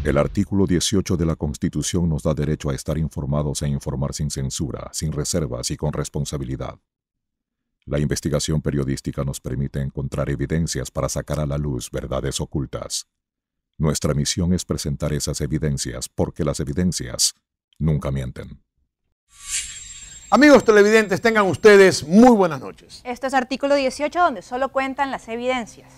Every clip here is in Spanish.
El artículo 18 de la Constitución nos da derecho a estar informados e informar sin censura, sin reservas y con responsabilidad. La investigación periodística nos permite encontrar evidencias para sacar a la luz verdades ocultas. Nuestra misión es presentar esas evidencias porque las evidencias nunca mienten. Amigos televidentes, tengan ustedes muy buenas noches. Esto es artículo 18, donde solo cuentan las evidencias.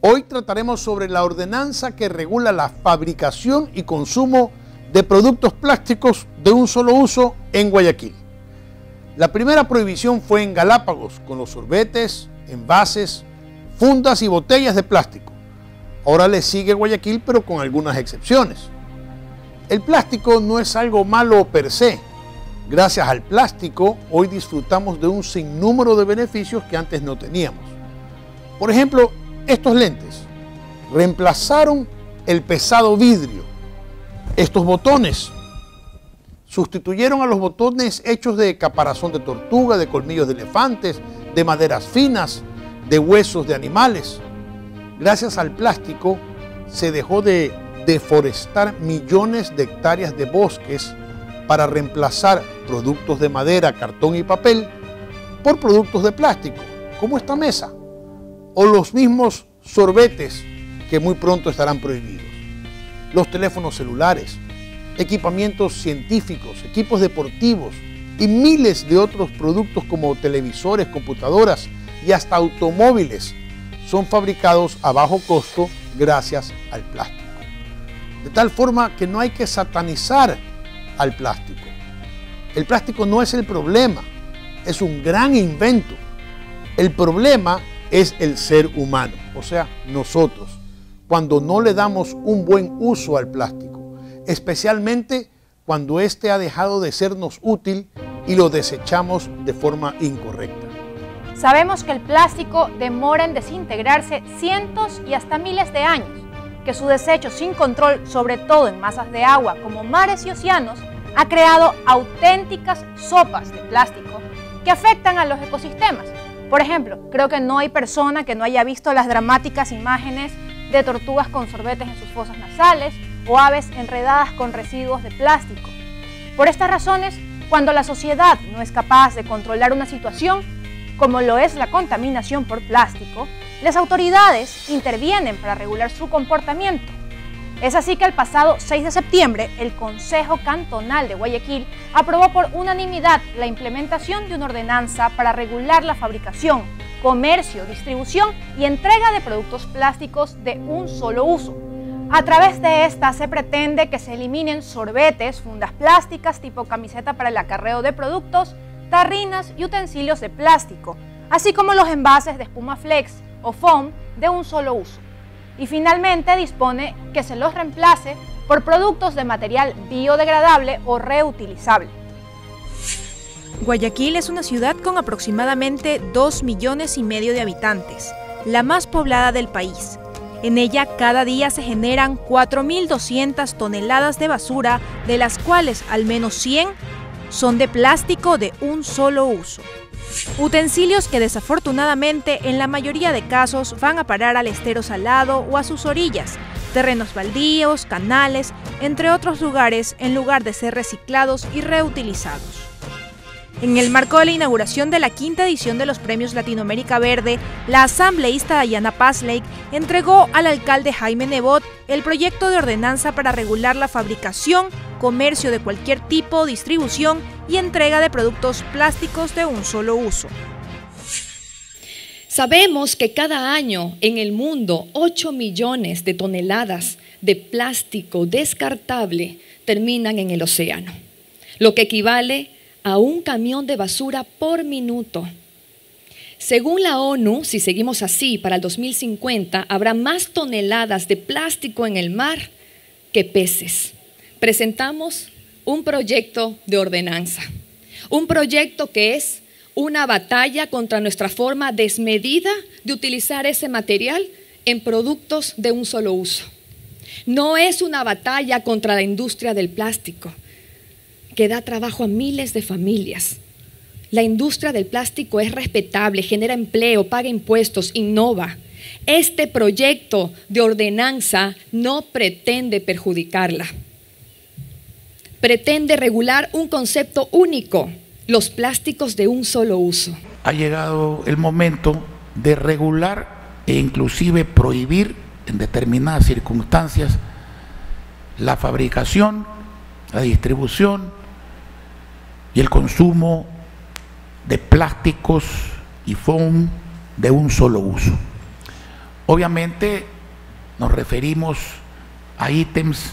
Hoy trataremos sobre la ordenanza que regula la fabricación y consumo de productos plásticos de un solo uso en Guayaquil. La primera prohibición fue en Galápagos, con los sorbetes, envases, fundas y botellas de plástico. Ahora le sigue Guayaquil, pero con algunas excepciones. El plástico no es algo malo per se. Gracias al plástico, hoy disfrutamos de un sinnúmero de beneficios que antes no teníamos. Por ejemplo, estos lentes reemplazaron el pesado vidrio. Estos botones sustituyeron a los botones hechos de caparazón de tortuga, de colmillos de elefantes, de maderas finas, de huesos de animales. Gracias al plástico se dejó de deforestar millones de hectáreas de bosques para reemplazar productos de madera, cartón y papel por productos de plástico, como esta mesa, o los mismos sorbetes que muy pronto estarán prohibidos. Los teléfonos celulares, equipamientos científicos, equipos deportivos y miles de otros productos como televisores, computadoras y hasta automóviles son fabricados a bajo costo gracias al plástico. De tal forma que no hay que satanizar al plástico. El plástico no es el problema, es un gran invento. El problema es el ser humano, o sea, nosotros, cuando no le damos un buen uso al plástico, especialmente cuando éste ha dejado de sernos útil y lo desechamos de forma incorrecta. Sabemos que el plástico demora en desintegrarse cientos y hasta miles de años, que su desecho sin control, sobre todo en masas de agua como mares y océanos, ha creado auténticas sopas de plástico que afectan a los ecosistemas. Por ejemplo, creo que no hay persona que no haya visto las dramáticas imágenes de tortugas con sorbetes en sus fosas nasales o aves enredadas con residuos de plástico. Por estas razones, cuando la sociedad no es capaz de controlar una situación, como lo es la contaminación por plástico, las autoridades intervienen para regular su comportamiento. Es así que el pasado 6 de septiembre, el Consejo Cantonal de Guayaquil aprobó por unanimidad la implementación de una ordenanza para regular la fabricación, comercio, distribución y entrega de productos plásticos de un solo uso. A través de esta se pretende que se eliminen sorbetes, fundas plásticas tipo camiseta para el acarreo de productos, tarrinas y utensilios de plástico, así como los envases de espuma flex o foam de un solo uso. Y finalmente dispone que se los reemplace por productos de material biodegradable o reutilizable. Guayaquil es una ciudad con aproximadamente 2,5 millones de habitantes, la más poblada del país. En ella cada día se generan 4.200 toneladas de basura, de las cuales al menos 100 son de plástico de un solo uso. Utensilios que desafortunadamente en la mayoría de casos van a parar al estero salado o a sus orillas, terrenos baldíos, canales, entre otros lugares, en lugar de ser reciclados y reutilizados. En el marco de la inauguración de la 5ª edición de los Premios Latinoamérica Verde, la asambleísta Dayana Pazlake entregó al alcalde Jaime Nebot el proyecto de ordenanza para regular la fabricación, comercio de cualquier tipo, distribución y entrega de productos plásticos de un solo uso. Sabemos que cada año en el mundo 8 millones de toneladas de plástico descartable terminan en el océano, lo que equivale a un camión de basura por minuto. Según la ONU, si seguimos así, para el 2050 habrá más toneladas de plástico en el mar que peces. Presentamos un proyecto de ordenanza, un proyecto que es una batalla contra nuestra forma desmedida de utilizar ese material en productos de un solo uso. No es una batalla contra la industria del plástico, que da trabajo a miles de familias. La industria del plástico es respetable, genera empleo, paga impuestos, innova. Este proyecto de ordenanza no pretende perjudicarla. Pretende regular un concepto único, los plásticos de un solo uso. Ha llegado el momento de regular e inclusive prohibir en determinadas circunstancias la fabricación, la distribución y el consumo de plásticos y foam de un solo uso. Obviamente nos referimos a ítems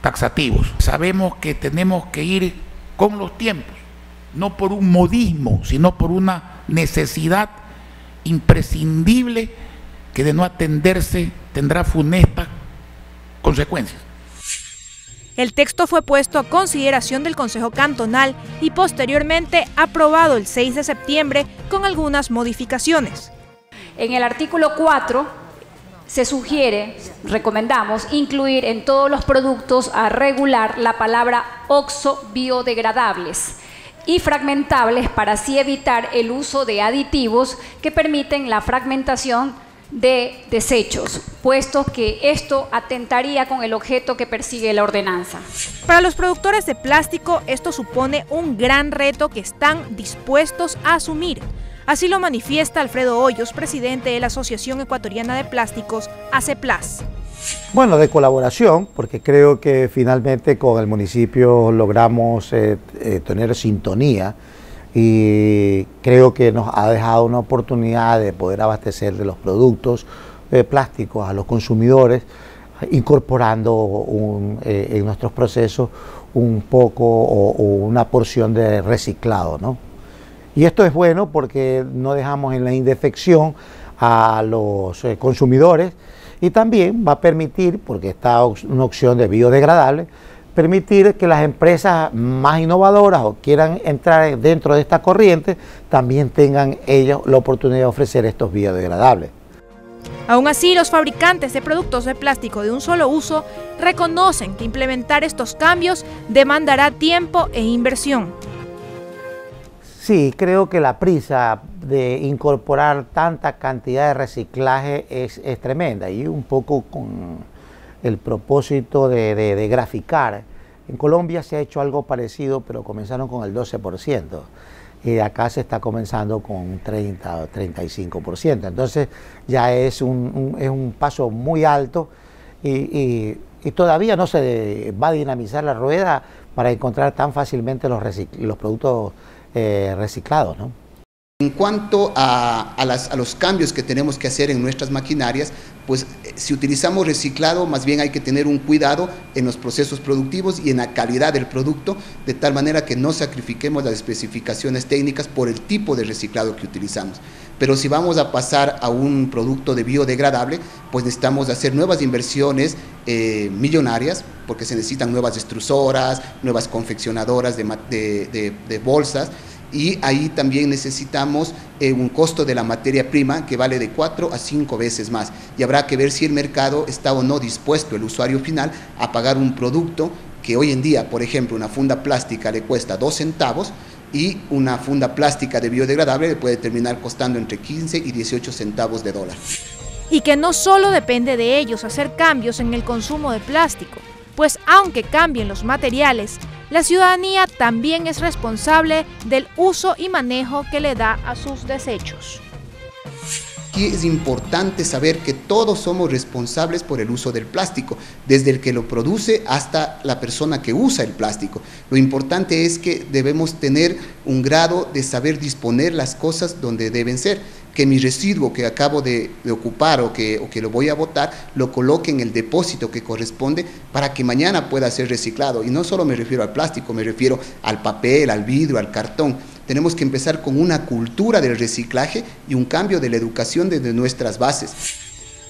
taxativos. Sabemos que tenemos que ir con los tiempos, no por un modismo, sino por una necesidad imprescindible que de no atenderse tendrá funestas consecuencias. El texto fue puesto a consideración del Consejo Cantonal y posteriormente aprobado el 6 de septiembre con algunas modificaciones. En el artículo 4 se sugiere, recomendamos, incluir en todos los productos a regular la palabra oxo-biodegradables y fragmentables para así evitar el uso de aditivos que permiten la fragmentación de desechos, puesto que esto atentaría con el objeto que persigue la ordenanza. Para los productores de plástico, esto supone un gran reto que están dispuestos a asumir. Así lo manifiesta Alfredo Hoyos, presidente de la Asociación Ecuatoriana de Plásticos, ACEPLAS. Bueno, de colaboración, porque creo que finalmente con el municipio logramos tener sintonía y creo que nos ha dejado una oportunidad de poder abastecer de los productos plásticos a los consumidores, incorporando en nuestros procesos un poco o una porción de reciclado, ¿no? Y esto es bueno porque no dejamos en la indefección a los consumidores y también va a permitir, porque está una opción de biodegradable, permitir que las empresas más innovadoras o quieran entrar dentro de esta corriente también tengan ellos la oportunidad de ofrecer estos biodegradables. Aún así, los fabricantes de productos de plástico de un solo uso reconocen que implementar estos cambios demandará tiempo e inversión. Sí, creo que la prisa de incorporar tanta cantidad de reciclaje es tremenda y un poco con el propósito de graficar. En Colombia se ha hecho algo parecido, pero comenzaron con el 12%. Y acá se está comenzando con un 30 o 35%. Entonces ya es un paso muy alto y todavía no se va a dinamizar la rueda para encontrar tan fácilmente los productos reciclados, ¿no? En cuanto a los cambios que tenemos que hacer en nuestras maquinarias, pues si utilizamos reciclado, más bien hay que tener un cuidado en los procesos productivos y en la calidad del producto, de tal manera que no sacrifiquemos las especificaciones técnicas por el tipo de reciclado que utilizamos. Pero si vamos a pasar a un producto de biodegradable, pues necesitamos hacer nuevas inversiones millonarias, porque se necesitan nuevas extrusoras, nuevas confeccionadoras de bolsas, y ahí también necesitamos un costo de la materia prima que vale de 4 a 5 veces más, y habrá que ver si el mercado está o no dispuesto, el usuario final, a pagar un producto que hoy en día, por ejemplo, una funda plástica le cuesta 2 centavos y una funda plástica de biodegradable le puede terminar costando entre 15 y 18 centavos de dólar. Y que no solo depende de ellos hacer cambios en el consumo de plástico, pues aunque cambien los materiales, la ciudadanía también es responsable del uso y manejo que le da a sus desechos. Aquí es importante saber que todos somos responsables por el uso del plástico, desde el que lo produce hasta la persona que usa el plástico. Lo importante es que debemos tener un grado de saber disponer las cosas donde deben ser, que mi residuo que acabo de ocupar o que lo voy a botar, lo coloque en el depósito que corresponde para que mañana pueda ser reciclado. Y no solo me refiero al plástico, me refiero al papel, al vidrio, al cartón. Tenemos que empezar con una cultura del reciclaje y un cambio de la educación desde nuestras bases.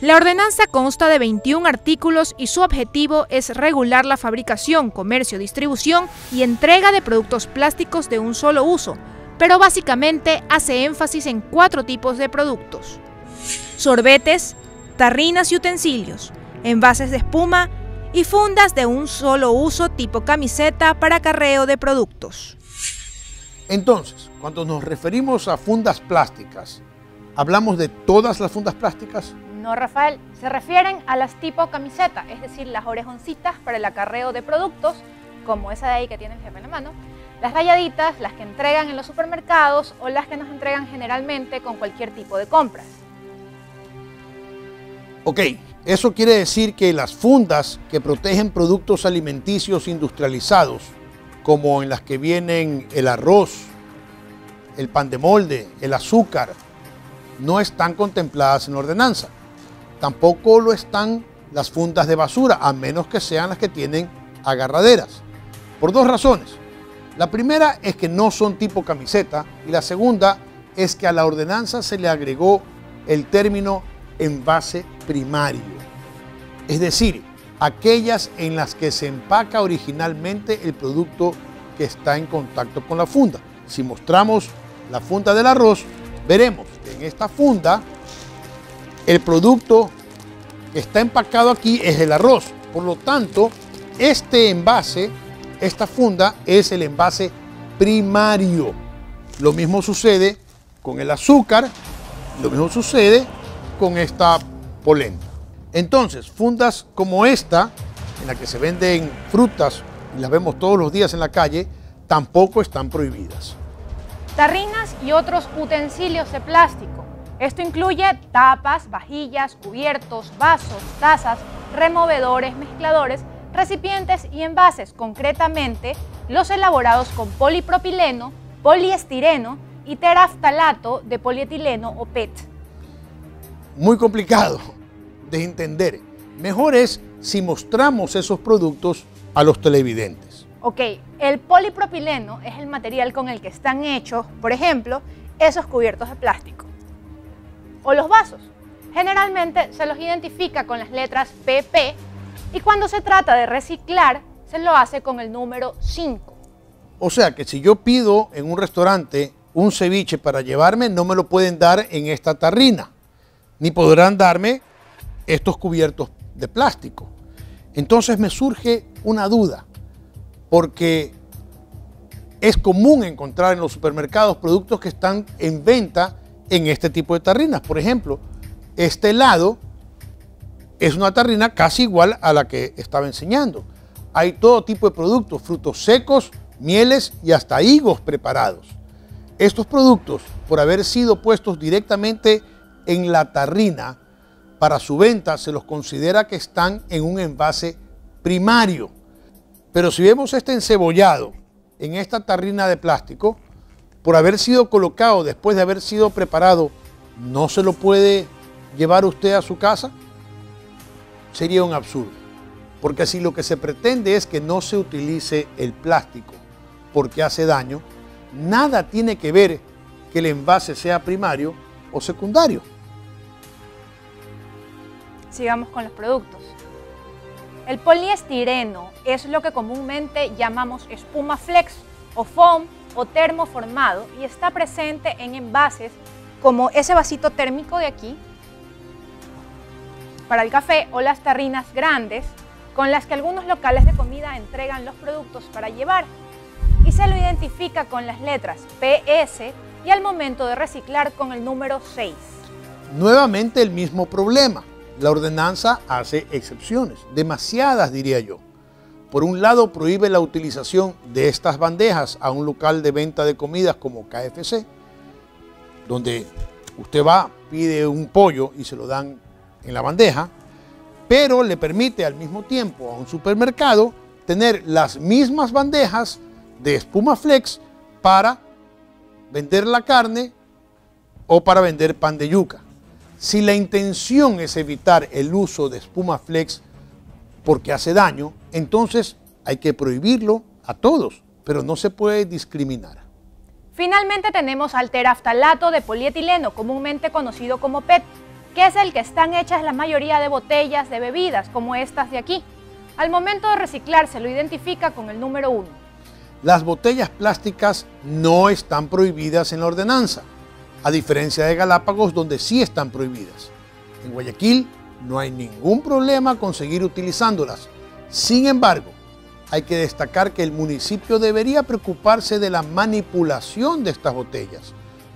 La ordenanza consta de 21 artículos y su objetivo es regular la fabricación, comercio, distribución y entrega de productos plásticos de un solo uso, pero básicamente hace énfasis en 4 tipos de productos: sorbetes, tarrinas y utensilios, envases de espuma y fundas de un solo uso tipo camiseta para acarreo de productos. Entonces, cuando nos referimos a fundas plásticas, ¿Hablamos de todas las fundas plásticas? No, Rafael, se refieren a las tipo camiseta, es decir, las orejoncitas para el acarreo de productos, como esa de ahí que tiene el jefe en la mano, las rayaditas, las que entregan en los supermercados o las que nos entregan generalmente con cualquier tipo de compras. Ok, eso quiere decir que las fundas que protegen productos alimenticios industrializados, como en las que vienen el arroz, el pan de molde, el azúcar, no están contempladas en la ordenanza. Tampoco lo están las fundas de basura, a menos que sean las que tienen agarraderas. Por dos razones. La primera es que no son tipo camiseta y la segunda es que a la ordenanza se le agregó el término envase primario. Es decir, aquellas en las que se empaca originalmente el producto que está en contacto con la funda. Si mostramos la funda del arroz, veremos que en esta funda el producto que está empacado aquí es el arroz. Por lo tanto, este envase, esta funda es el envase primario. Lo mismo sucede con el azúcar, lo mismo sucede con esta polenta. Entonces, fundas como esta, en la que se venden frutas y las vemos todos los días en la calle, tampoco están prohibidas. Tarrinas y otros utensilios de plástico. Esto incluye tapas, vajillas, cubiertos, vasos, tazas, removedores, mezcladores, recipientes y envases, concretamente los elaborados con polipropileno, poliestireno y teraftalato de polietileno o PET. Muy complicado de entender. Mejor es si mostramos esos productos a los televidentes. Ok, el polipropileno es el material con el que están hechos, por ejemplo, esos cubiertos de plástico. O los vasos. Generalmente se los identifica con las letras PP y cuando se trata de reciclar se lo hace con el número 5. O sea que si yo pido en un restaurante un ceviche para llevarme, no me lo pueden dar en esta tarrina, ni podrán darme estos cubiertos de plástico. Entonces me surge una duda, porque es común encontrar en los supermercados productos que están en venta en este tipo de tarrinas. Por ejemplo, este helado es una tarrina casi igual a la que estaba enseñando. Hay todo tipo de productos, frutos secos, mieles y hasta higos preparados. Estos productos, por haber sido puestos directamente en la tarrina, para su venta se los considera que están en un envase primario. Pero si vemos este encebollado en esta tarrina de plástico, por haber sido colocado después de haber sido preparado, ¿no se lo puede llevar usted a su casa? Sería un absurdo. Porque si lo que se pretende es que no se utilice el plástico porque hace daño, nada tiene que ver que el envase sea primario o secundario. Sigamos con los productos. El poliestireno es lo que comúnmente llamamos espuma flex o foam o termoformado y está presente en envases como ese vasito térmico de aquí para el café o las tarrinas grandes con las que algunos locales de comida entregan los productos para llevar y se lo identifica con las letras PS y al momento de reciclar con el número 6. Nuevamente el mismo problema. La ordenanza hace excepciones, demasiadas diría yo. Por un lado prohíbe la utilización de estas bandejas a un local de venta de comidas como KFC, donde usted va, pide un pollo y se lo dan en la bandeja, pero le permite al mismo tiempo a un supermercado tener las mismas bandejas de espuma flex para vender la carne o para vender pan de yuca. Si la intención es evitar el uso de espuma flex porque hace daño, entonces hay que prohibirlo a todos, pero no se puede discriminar. Finalmente tenemos al teraftalato de polietileno, comúnmente conocido como PET, que es el que están hechas la mayoría de botellas de bebidas, como estas de aquí. Al momento de reciclar se lo identifica con el número 1. Las botellas plásticas no están prohibidas en la ordenanza, a diferencia de Galápagos, donde sí están prohibidas. En Guayaquil no hay ningún problema con seguir utilizándolas. Sin embargo, hay que destacar que el municipio debería preocuparse de la manipulación de estas botellas.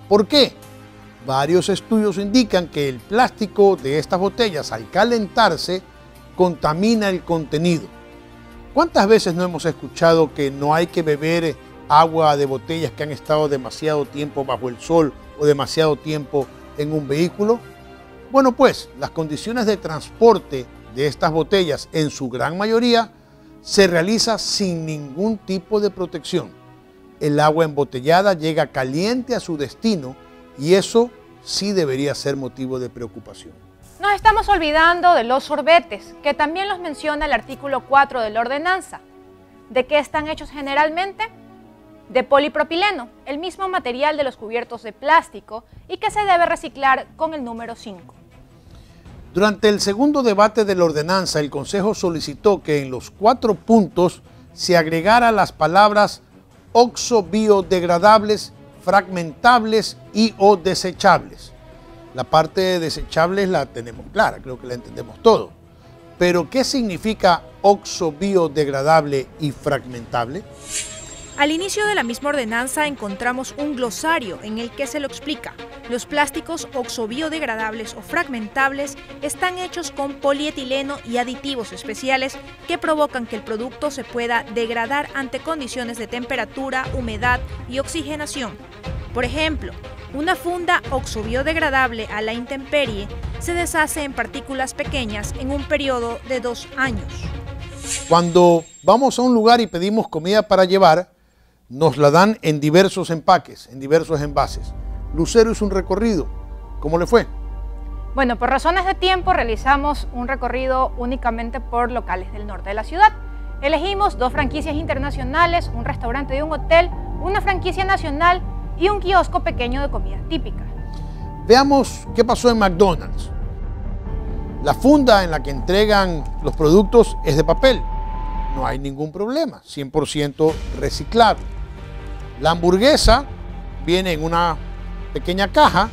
¿Por qué? Varios estudios indican que el plástico de estas botellas al calentarse contamina el contenido. ¿Cuántas veces no hemos escuchado que no hay que beber agua de botellas que han estado demasiado tiempo bajo el sol o demasiado tiempo en un vehículo? Bueno, pues las condiciones de transporte de estas botellas en su gran mayoría se realiza sin ningún tipo de protección. El agua embotellada llega caliente a su destino y eso sí debería ser motivo de preocupación. Nos estamos olvidando de los sorbetes, que también los menciona el artículo 4 de la ordenanza. ¿De qué están hechos generalmente? De polipropileno, el mismo material de los cubiertos de plástico y que se debe reciclar con el número 5. Durante el segundo debate de la ordenanza, el Consejo solicitó que en los 4 puntos se agregara las palabras oxo-biodegradables, fragmentables y o desechables. La parte de desechables la tenemos clara, creo que la entendemos todo. Pero, ¿qué significa oxo-biodegradable y fragmentable? Al inicio de la misma ordenanza encontramos un glosario en el que se lo explica. Los plásticos oxo-biodegradables o fragmentables están hechos con polietileno y aditivos especiales que provocan que el producto se pueda degradar ante condiciones de temperatura, humedad y oxigenación. Por ejemplo, una funda oxo-biodegradable a la intemperie se deshace en partículas pequeñas en un periodo de 2 años. Cuando vamos a un lugar y pedimos comida para llevar, nos la dan en diversos empaques, en diversos envases. Lucero hizo un recorrido. ¿Cómo le fue? Bueno, por razones de tiempo realizamos un recorrido únicamente por locales del norte de la ciudad. Elegimos 2 franquicias internacionales, un restaurante de un hotel, una franquicia nacional y un kiosco pequeño de comidas típicas. Veamos qué pasó en McDonald's. La funda en la que entregan los productos es de papel. No hay ningún problema, 100% reciclable. La hamburguesa viene en una pequeña caja.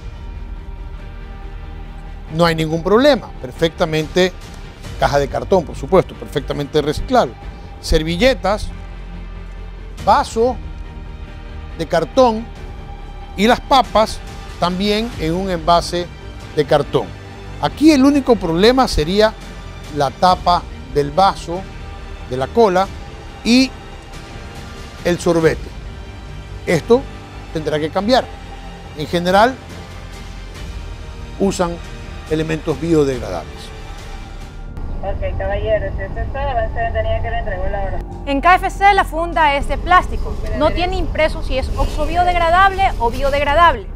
No hay ningún problema, perfectamente, caja de cartón, por supuesto, perfectamente reciclable. Servilletas, vaso de cartón y las papas también en un envase de cartón. Aquí el único problema sería la tapa del vaso, de la cola y el sorbete. Esto tendrá que cambiar. En general, usan elementos biodegradables. Ok, caballero, si eso es todo, avance de ventanilla que le entregó la hora. En KFC la funda es de plástico, no tiene impreso si es oxo-biodegradable o biodegradable.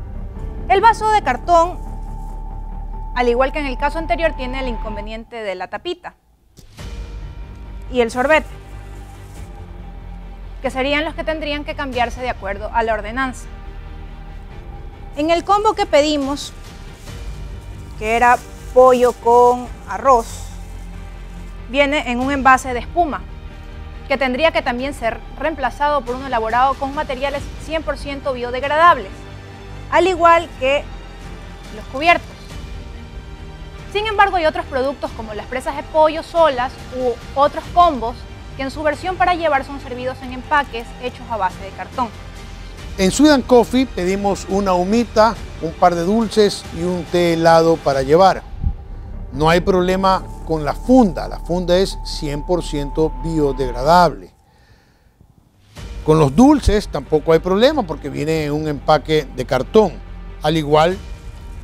El vaso de cartón, al igual que en el caso anterior, tiene el inconveniente de la tapita y el sorbete, que serían los que tendrían que cambiarse de acuerdo a la ordenanza. En el combo que pedimos, que era pollo con arroz, viene en un envase de espuma, que tendría que también ser reemplazado por uno elaborado con materiales 100% biodegradables, al igual que los cubiertos. Sin embargo, hay otros productos como las presas de pollo solas u otros combos que en su versión para llevar son servidos en empaques hechos a base de cartón. En Sweet & Coffee pedimos una humita, un par de dulces y un té helado para llevar. No hay problema con la funda es 100% biodegradable. Con los dulces tampoco hay problema porque viene en un empaque de cartón, al igual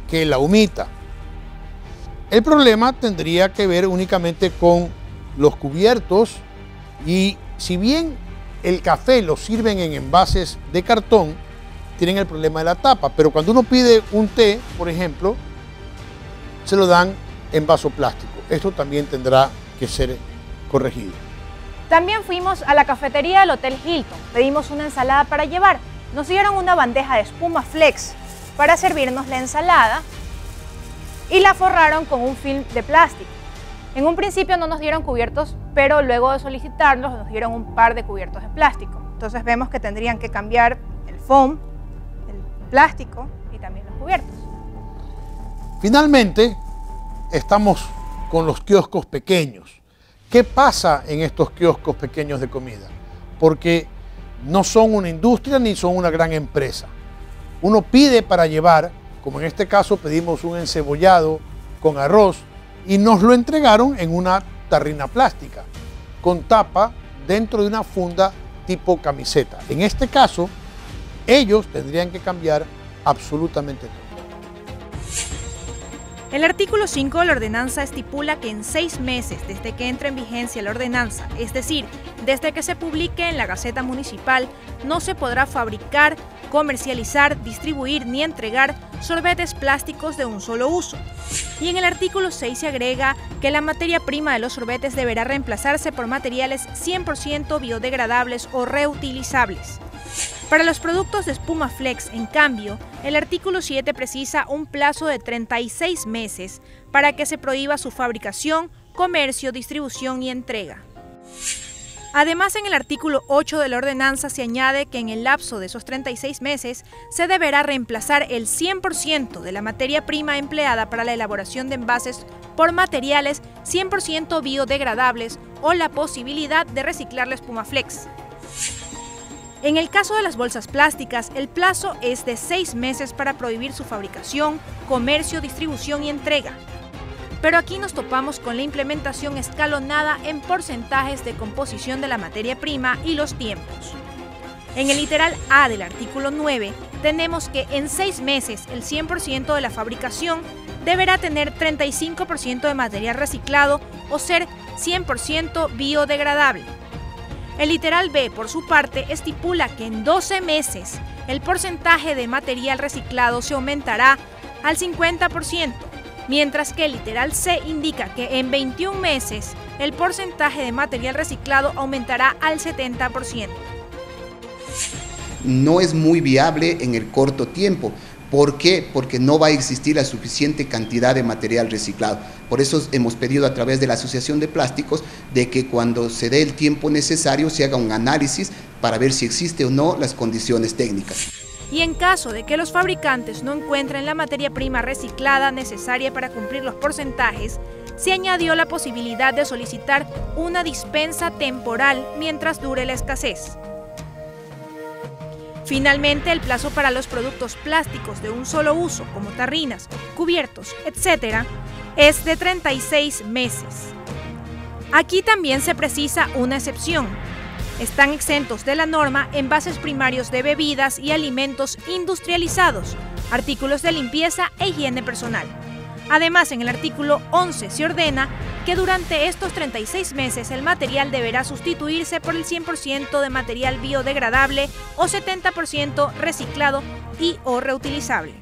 que la humita. El problema tendría que ver únicamente con los cubiertos y si bien el café lo sirven en envases de cartón, tienen el problema de la tapa, pero cuando uno pide un té, por ejemplo, se lo dan en vaso plástico. Esto también tendrá que ser corregido. También fuimos a la cafetería del Hotel Hilton, pedimos una ensalada para llevar. Nos dieron una bandeja de espuma flex para servirnos la ensalada y la forraron con un film de plástico. En un principio no nos dieron cubiertos, pero luego de solicitarlos nos dieron un par de cubiertos de plástico. Entonces vemos que tendrían que cambiar el foam, el plástico y también los cubiertos. Finalmente, estamos con los kioscos pequeños. ¿Qué pasa en estos kioscos pequeños de comida? Porque no son una industria ni son una gran empresa. Uno pide para llevar como en este caso pedimos un encebollado con arroz y nos lo entregaron en una tarrina plástica, con tapa dentro de una funda tipo camiseta. En este caso, ellos tendrían que cambiar absolutamente todo. El artículo 5 de la ordenanza estipula que en 6 meses desde que entre en vigencia la ordenanza, es decir, desde que se publique en la Gaceta Municipal, no se podrá fabricar, comercializar, distribuir ni entregar sorbetes plásticos de un solo uso. Y en el artículo 6 se agrega que la materia prima de los sorbetes deberá reemplazarse por materiales 100% biodegradables o reutilizables. Para los productos de espuma flex, en cambio, el artículo 7 precisa un plazo de 36 meses para que se prohíba su fabricación, comercio, distribución y entrega. Además, en el artículo 8 de la ordenanza se añade que en el lapso de esos 36 meses se deberá reemplazar el 100% de la materia prima empleada para la elaboración de envases por materiales 100% biodegradables o la posibilidad de reciclar la espuma flex. En el caso de las bolsas plásticas, el plazo es de 6 meses para prohibir su fabricación, comercio, distribución y entrega. Pero aquí nos topamos con la implementación escalonada en porcentajes de composición de la materia prima y los tiempos. En el literal A del artículo 9, tenemos que en 6 meses el 100% de la fabricación deberá tener 35% de material reciclado o ser 100% biodegradable. El literal B, por su parte, estipula que en 12 meses el porcentaje de material reciclado se aumentará al 50%, mientras que el literal C indica que en 21 meses el porcentaje de material reciclado aumentará al 70%. No es muy viable en el corto tiempo. ¿Por qué? Porque no va a existir la suficiente cantidad de material reciclado. Por eso hemos pedido a través de la Asociación de Plásticos de que cuando se dé el tiempo necesario se haga un análisis para ver si existe o no las condiciones técnicas. Y en caso de que los fabricantes no encuentren la materia prima reciclada necesaria para cumplir los porcentajes, se añadió la posibilidad de solicitar una dispensa temporal mientras dure la escasez. Finalmente, el plazo para los productos plásticos de un solo uso, como tarrinas, cubiertos, etc., es de 36 meses. Aquí también se precisa una excepción. Están exentos de la norma envases primarios de bebidas y alimentos industrializados, artículos de limpieza e higiene personal. Además, en el artículo 11 se ordena que durante estos 36 meses el material deberá sustituirse por el 100% de material biodegradable o 70% reciclado y o reutilizable.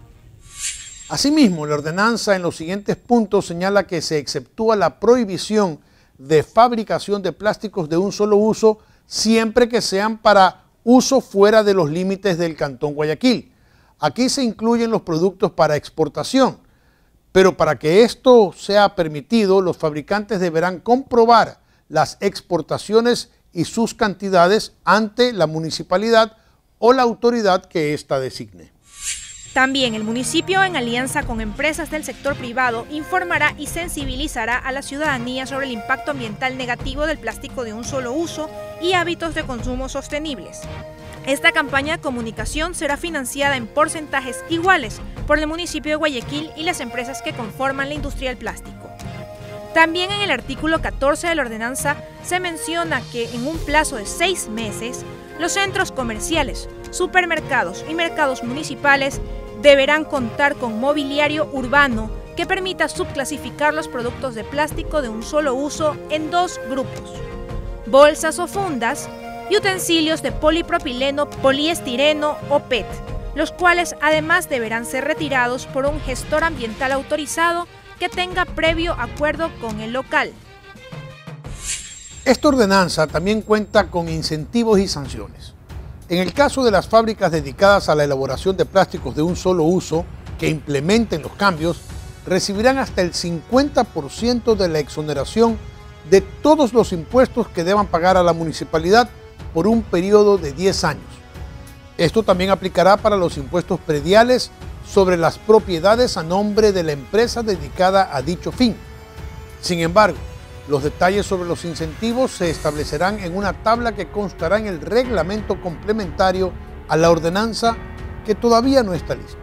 Asimismo, la ordenanza en los siguientes puntos señala que se exceptúa la prohibición de fabricación de plásticos de un solo uso siempre que sean para uso fuera de los límites del Cantón Guayaquil. Aquí se incluyen los productos para exportación. Pero para que esto sea permitido, los fabricantes deberán comprobar las exportaciones y sus cantidades ante la municipalidad o la autoridad que ésta designe. También el municipio, en alianza con empresas del sector privado, informará y sensibilizará a la ciudadanía sobre el impacto ambiental negativo del plástico de un solo uso y hábitos de consumo sostenibles. Esta campaña de comunicación será financiada en porcentajes iguales por el municipio de Guayaquil y las empresas que conforman la industria del plástico. También en el artículo 14 de la ordenanza se menciona que en un plazo de 6 meses, los centros comerciales, supermercados y mercados municipales deberán contar con mobiliario urbano que permita subclasificar los productos de plástico de un solo uso en 2 grupos: bolsas o fundas y utensilios de polipropileno, poliestireno o PET, los cuales además deberán ser retirados por un gestor ambiental autorizado que tenga previo acuerdo con el local. Esta ordenanza también cuenta con incentivos y sanciones. En el caso de las fábricas dedicadas a la elaboración de plásticos de un solo uso que implementen los cambios, recibirán hasta el 50% de la exoneración de todos los impuestos que deban pagar a la municipalidad por un periodo de 10 años. Esto también aplicará para los impuestos prediales sobre las propiedades a nombre de la empresa dedicada a dicho fin. Sin embargo, los detalles sobre los incentivos se establecerán en una tabla que constará en el reglamento complementario a la ordenanza, que todavía no está listo.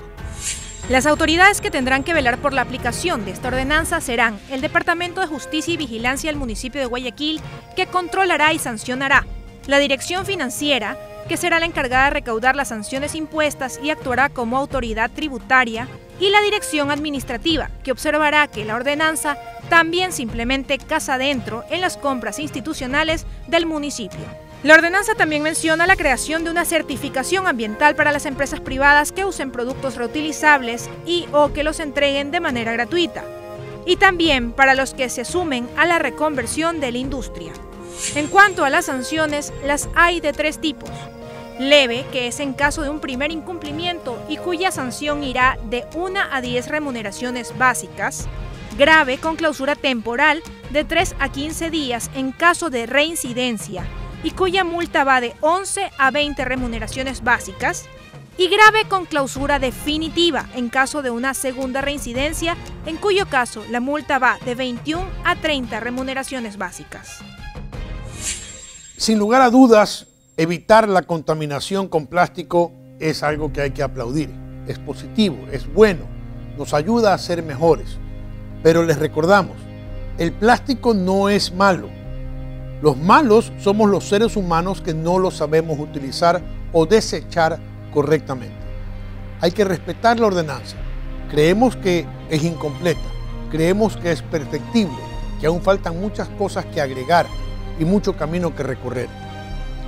Las autoridades que tendrán que velar por la aplicación de esta ordenanza serán el Departamento de Justicia y Vigilancia del municipio de Guayaquil, que controlará y sancionará, la Dirección Financiera, que será la encargada de recaudar las sanciones impuestas y actuará como autoridad tributaria, y la Dirección Administrativa, que observará que la ordenanza también se implemente casa adentro en las compras institucionales del municipio. La ordenanza también menciona la creación de una certificación ambiental para las empresas privadas que usen productos reutilizables y o que los entreguen de manera gratuita, y también para los que se sumen a la reconversión de la industria. En cuanto a las sanciones, las hay de 3 tipos. Leve, que es en caso de un primer incumplimiento y cuya sanción irá de 1 a 10 remuneraciones básicas. Grave, con clausura temporal de 3 a 15 días en caso de reincidencia y cuya multa va de 11 a 20 remuneraciones básicas. Y grave, con clausura definitiva en caso de una segunda reincidencia, en cuyo caso la multa va de 21 a 30 remuneraciones básicas. Sin lugar a dudas, evitar la contaminación con plástico es algo que hay que aplaudir. Es positivo, es bueno, nos ayuda a ser mejores. Pero les recordamos, el plástico no es malo. Los malos somos los seres humanos que no lo sabemos utilizar o desechar correctamente. Hay que respetar la ordenanza. Creemos que es incompleta, creemos que es perfectible, que aún faltan muchas cosas que agregar y mucho camino que recorrer.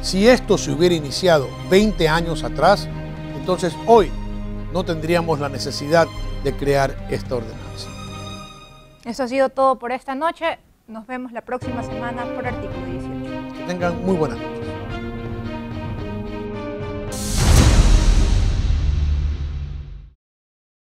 Si esto se hubiera iniciado 20 años atrás, entonces hoy no tendríamos la necesidad de crear esta ordenanza. Eso ha sido todo por esta noche. Nos vemos la próxima semana por Artículo 18. Que tengan muy buena noche.